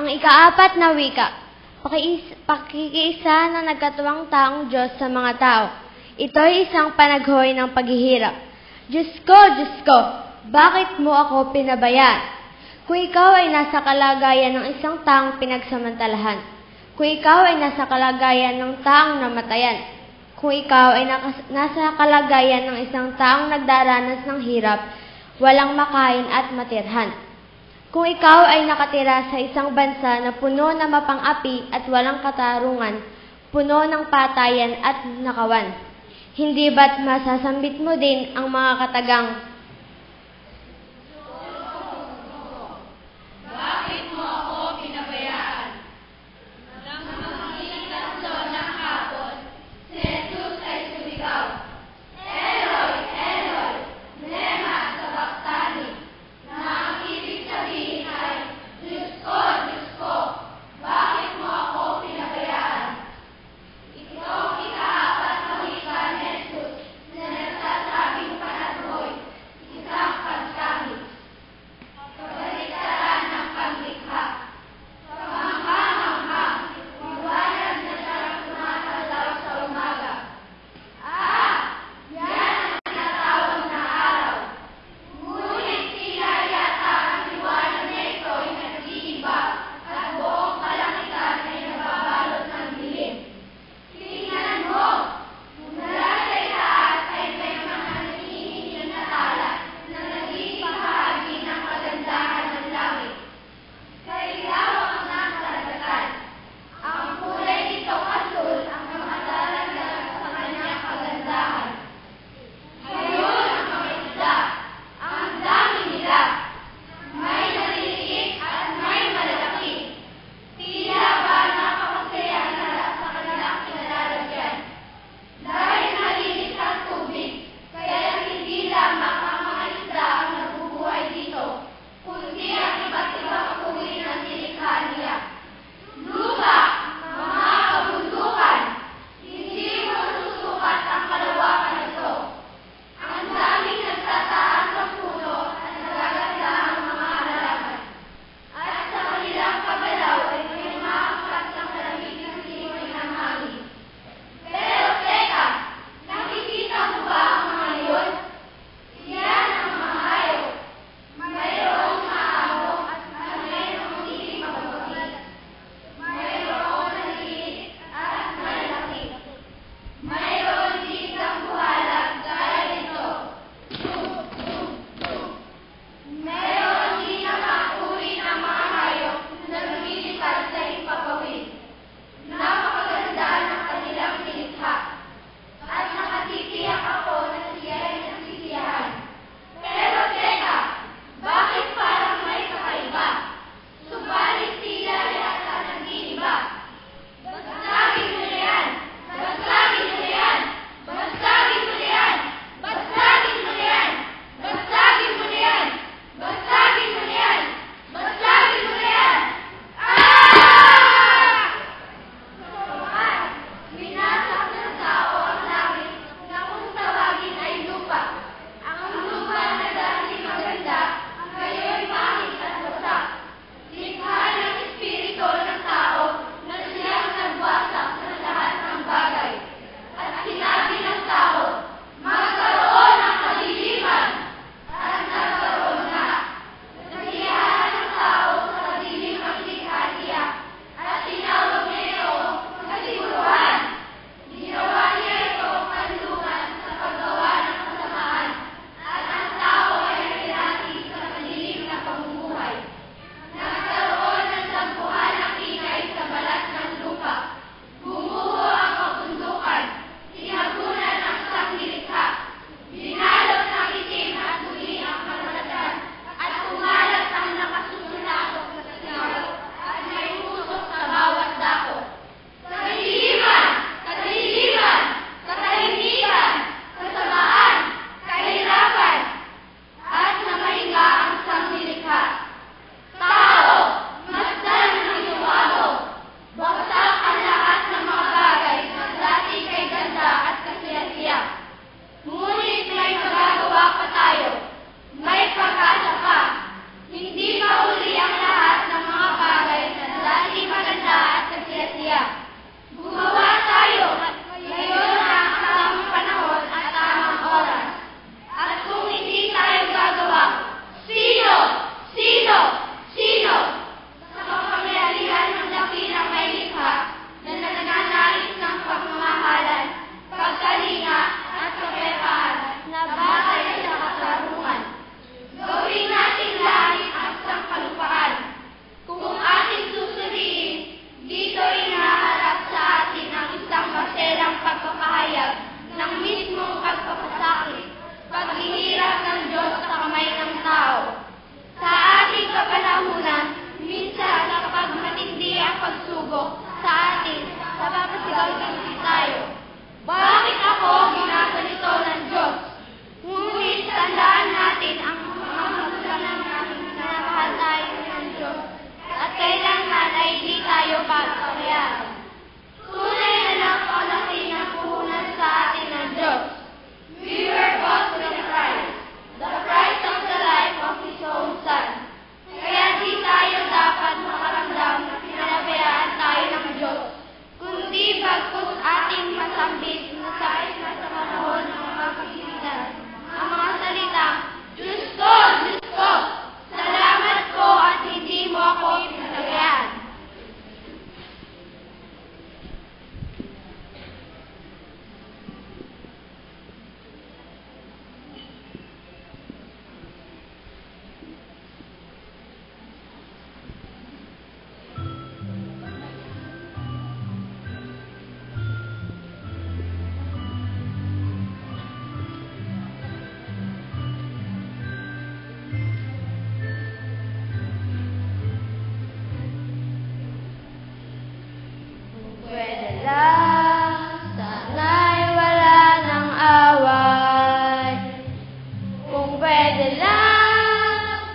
Ang ikaapat na wika, pakikiisa ng nagkatuwang taong Diyos sa mga tao. Ito'y isang panaghoy ng paghihirap. Diyos ko, bakit mo ako pinabayaan? Kung ikaw ay nasa kalagayan ng isang taong pinagsamantalahan, kung ikaw ay nasa kalagayan ng taong namatayan, kung ikaw ay nasa kalagayan ng isang taong nagdaranas ng hirap, walang makain at matirhan. Kung ikaw ay nakatira sa isang bansa na puno na mapang-api at walang katarungan, puno ng patayan at nakawan, hindi ba't masasambit mo din ang mga katagang, bakit mo ako pinabayaan? Nang makikita ng hapon, si Jesus ay sumigaw, Eloi, Eloi, lema sabachthani, na ang ibig sabihin ay, Diyos ko, bakit mo ako pinabayaan? Ito ang ikaapat na wika ni Jesus na nagsasabing panathoy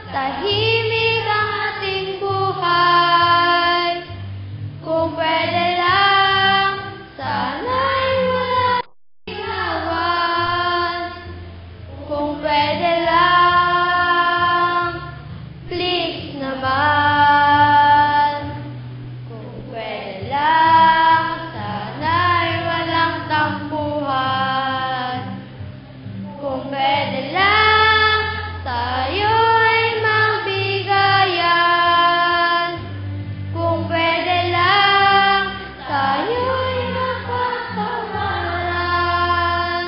tahimik ang ating buhay. Kung pwede lang, sana'y walang ihawan. Kung pwede lang, please naman. Kung pwede lang, sana'y walang tampuhan. Kung pwede lang, tayo ay magbigayan. Kung pwede lang, tayo ay magkakawalan.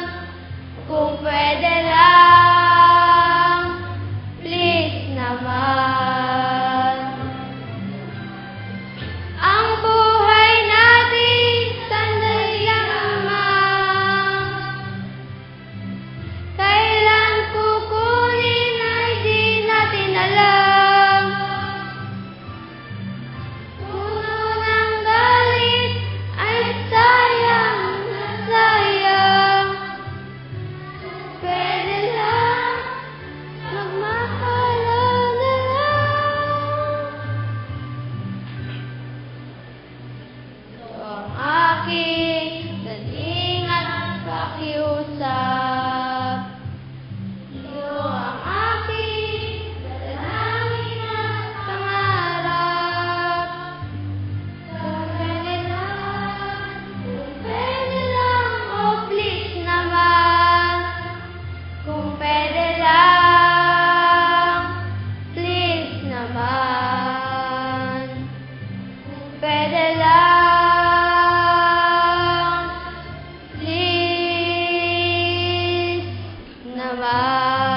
Kung pwede lang, please naman. Ang buhay natin sandali lamang. Kailan kukunin ay di natin alam. Puno ng galit ay sayang na sayang. Pwede lang, magmakalan na lang. Ito ang aking dating at pakiusap. Ito ang aking dalangin at pangarap. Kung pwede lang, oh please naman. Kung pwede lang, please naman. Kung pwede lang, please naman.